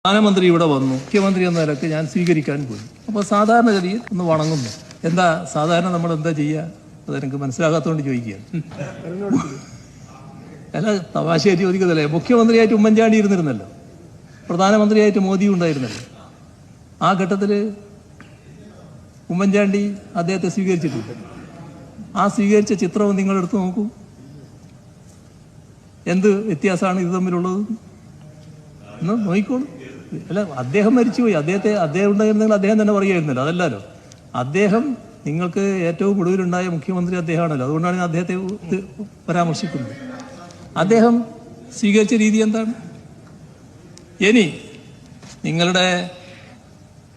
പ്രധാനമന്ത്രി ഇവിടെ വന്നു. മുഖ്യമന്ത്രി എന്ന നിലക്ക് ഞാൻ സ്വീകരിക്കാൻ പോയി. അപ്പോൾ സാധാരണഗതിയിൽ ഒന്ന് വണങ്ങുന്നു. എന്താ സാധാരണ നമ്മൾ എന്താ ചെയ്യുക? അതെനിക്ക് മനസ്സിലാകാത്തതുകൊണ്ട് ചോദിക്കുകയാണ്. അല്ല, തമാശയായിട്ട് ചോദിക്കുന്നതല്ലേ. മുഖ്യമന്ത്രിയായിട്ട് ഉമ്മൻചാണ്ടി ഇരുന്നിരുന്നല്ലോ, പ്രധാനമന്ത്രിയായിട്ട് മോദി ഉണ്ടായിരുന്നല്ലോ. ആ ഘട്ടത്തിൽ ഉമ്മൻചാണ്ടി അദ്ദേഹത്തെ സ്വീകരിച്ചിട്ടുണ്ട്. ആ സ്വീകരിച്ച ചിത്രവും നിങ്ങൾ എടുത്തു നോക്കൂ. എന്ത് വ്യത്യാസമാണ് ഇത് തമ്മിലുള്ളത് എന്ന് നോക്കിക്കോളൂ. അല്ല, അദ്ദേഹം മരിച്ചുപോയി. അദ്ദേഹം ഉണ്ടായിരുന്നെങ്കിൽ അദ്ദേഹം തന്നെ പറയുമായിരുന്നല്ലോ. അതല്ലല്ലോ, അദ്ദേഹം നിങ്ങൾക്ക് ഏറ്റവും ഒടുവിലുണ്ടായ മുഖ്യമന്ത്രി അദ്ദേഹമാണല്ലോ. അതുകൊണ്ടാണ് ഞാൻ അദ്ദേഹത്തെ പരാമർശിക്കുന്നത്. അദ്ദേഹം സ്വീകരിച്ച രീതി എന്താണ്? ഇനി നിങ്ങളുടെ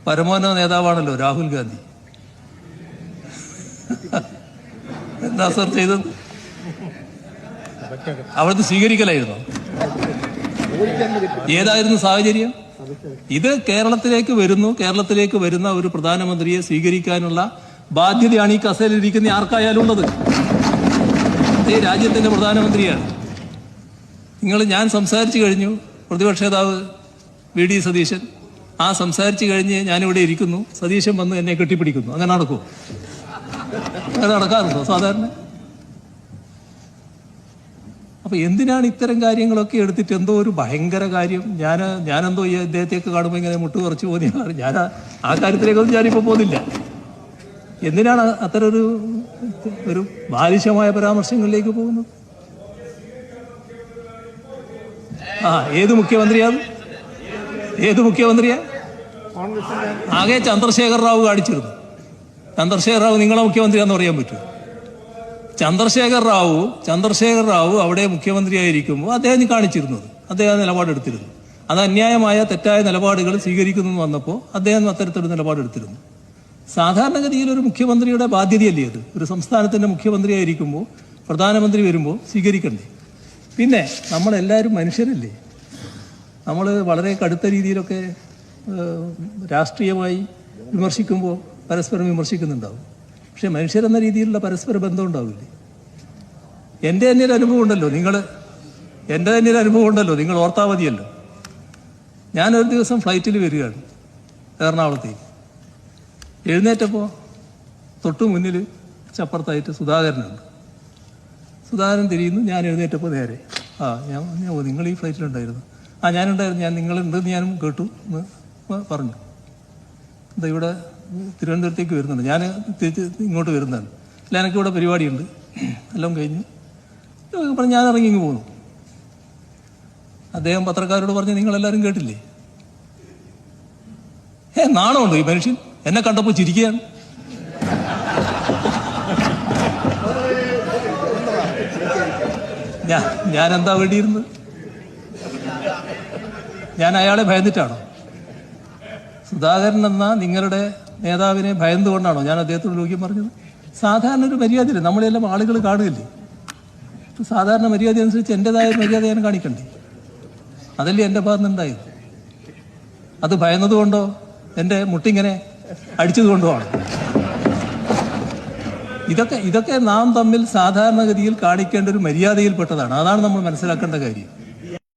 പരമോന്നത നേതാവാണല്ലോ രാഹുൽ ഗാന്ധി. എന്താ സർ ചെയ്തത്? അവിടുത്തെ സ്വീകരിക്കലായിരുന്നോ? ഏതായിരുന്നു സാഹചര്യം? ഇത് കേരളത്തിലേക്ക് വരുന്ന ഒരു പ്രധാനമന്ത്രിയെ സ്വീകരിക്കാനുള്ള ബാധ്യതയാണ് ഈ കസേരയിലിരിക്കുന്ന ആർക്കായാലും ഉള്ളത്. ഈ രാജ്യത്തിന്റെ പ്രധാനമന്ത്രിയാണ്. ഞാൻ സംസാരിച്ചു കഴിഞ്ഞു. പ്രതിപക്ഷ നേതാവ് വി.ഡി. സതീശൻ ആ സംസാരിച്ചു കഴിഞ്ഞ് ഞാനിവിടെ ഇരിക്കുന്നു. സതീശൻ വന്ന് എന്നെ കെട്ടിപ്പിടിക്കുന്നു. അങ്ങനെ നടക്കുമോ? അങ്ങനെ നടക്കാറുണ്ടോ സാധാരണ? അപ്പൊ എന്തിനാണ് ഇത്തരം കാര്യങ്ങളൊക്കെ എടുത്തിട്ട് എന്തോ ഒരു ഭയങ്കര കാര്യം? ഞാനെന്തോ ഈ അദ്ദേഹത്തെയൊക്കെ കാണുമ്പോൾ ഇങ്ങനെ മുട്ട് കുറച്ച് പോകുന്ന ഞാൻ ആ കാര്യത്തിലേക്കൊന്നും ഞാനിപ്പോൾ പോകുന്നില്ല. എന്തിനാണ് അത്തരം ഒരു ബാലിശമായ പരാമർശങ്ങളിലേക്ക് പോകുന്നത്? ഏത് മുഖ്യമന്ത്രിയാണ്? ആകെ ചന്ദ്രശേഖർ റാവു കാണിച്ചിരുന്നു. ചന്ദ്രശേഖർ റാവു നിങ്ങളെ മുഖ്യമന്ത്രിയാന്ന് പറയാൻ പറ്റുമോ? ചന്ദ്രശേഖർ റാവു അവിടെ മുഖ്യമന്ത്രിയായിരിക്കുമ്പോൾ അദ്ദേഹം കാണിച്ചിരുന്നത്, അദ്ദേഹം നിലപാടെടുത്തിരുന്നു. അത് അന്യായമായ തെറ്റായ നിലപാടുകൾ സ്വീകരിക്കുന്നു വന്നപ്പോൾ അദ്ദേഹം അത്തരത്തിലൊരു നിലപാടെടുത്തിരുന്നു. സാധാരണഗതിയിൽ ഒരു മുഖ്യമന്ത്രിയുടെ ബാധ്യതയല്ലേ അത്? ഒരു സംസ്ഥാനത്തിന്റെ മുഖ്യമന്ത്രിയായിരിക്കുമ്പോൾ പ്രധാനമന്ത്രി വരുമ്പോൾ സ്വീകരിക്കണ്ടേ? പിന്നെ നമ്മളെല്ലാവരും മനുഷ്യരല്ലേ. നമ്മൾ വളരെ കടുത്ത രീതിയിലൊക്കെ രാഷ്ട്രീയമായി വിമർശിക്കുമ്പോൾ പരസ്പരം വിമർശിക്കുന്നുണ്ടാവും. പക്ഷെ മനുഷ്യരെന്ന രീതിയിലുള്ള പരസ്പര ബന്ധം ഉണ്ടാവില്ലേ? എൻ്റെ തന്നെ ഒരു അനുഭവം ഉണ്ടല്ലോ. നിങ്ങൾ ഓർത്താ മതിയല്ലോ. ഞാനൊരു ദിവസം ഫ്ലൈറ്റിൽ വരികയാണ് എറണാകുളത്തേക്ക്. എഴുന്നേറ്റപ്പോൾ തൊട്ടു മുന്നിൽ ചപ്പുറത്തായിട്ട് സുധാകരനുണ്ട്. സുധാകരൻ തിരിയുന്നു. ഞാൻ എഴുന്നേറ്റപ്പോൾ നേരെ നിങ്ങൾ ഈ ഫ്ലൈറ്റിലുണ്ടായിരുന്നു? ഞാനുണ്ടായിരുന്നു. നിങ്ങളുണ്ടെന്ന് ഞാനും കേട്ടു എന്ന് പറഞ്ഞു. എന്താ ഇവിടെ തിരുവനന്തപുരത്തേക്ക് വരുന്നുണ്ട്? ഞാൻ തിരിച്ച് ഇങ്ങോട്ട് വരുന്നതാണ്. അല്ല, എനിക്കിവിടെ പരിപാടിയുണ്ട്, എല്ലാം കഴിഞ്ഞു പറഞ്ഞ് ഞാൻ ഇറങ്ങി ഇങ്ങ് പോന്നു. അദ്ദേഹം പത്രക്കാരോട് പറഞ്ഞ് നിങ്ങളെല്ലാവരും കേട്ടില്ലേ? നാണമുണ്ടോ ഈ മനുഷ്യൻ? എന്നെ കണ്ടപ്പോൾ ചിരിക്കുകയാണ്. ഞാൻ എന്താ വേണ്ടിയിരുന്നത്? ഞാൻ അയാളെ ഭയന്നിട്ടാണോ? സുധാകരൻ എന്ന നിങ്ങളുടെ നേതാവിനെ ഭയന്നുകൊണ്ടാണോ ഞാൻ അദ്ദേഹത്തോട് ചോദ്യം പറഞ്ഞത്? സാധാരണ ഒരു മര്യാദയില്ല, നമ്മളെല്ലാം ആളുകൾ കാണുകയല്ലേ. സാധാരണ മര്യാദ അനുസരിച്ച് എൻ്റെതായ മര്യാദ ഞാൻ കാണിക്കണ്ടേ? അതല്ലേ എൻ്റെ ഭാഗത്തുനിന്നുണ്ടായത്. അത് ഭയന്നതുകൊണ്ടോ എൻ്റെ മുട്ടിങ്ങനെ അടിച്ചതുകൊണ്ടോ ആണ്? ഇതൊക്കെ നാം തമ്മിൽ സാധാരണഗതിയിൽ കാണിക്കേണ്ട ഒരു മര്യാദയിൽപ്പെട്ടതാണ്. അതാണ് നമ്മൾ മനസ്സിലാക്കേണ്ട കാര്യം.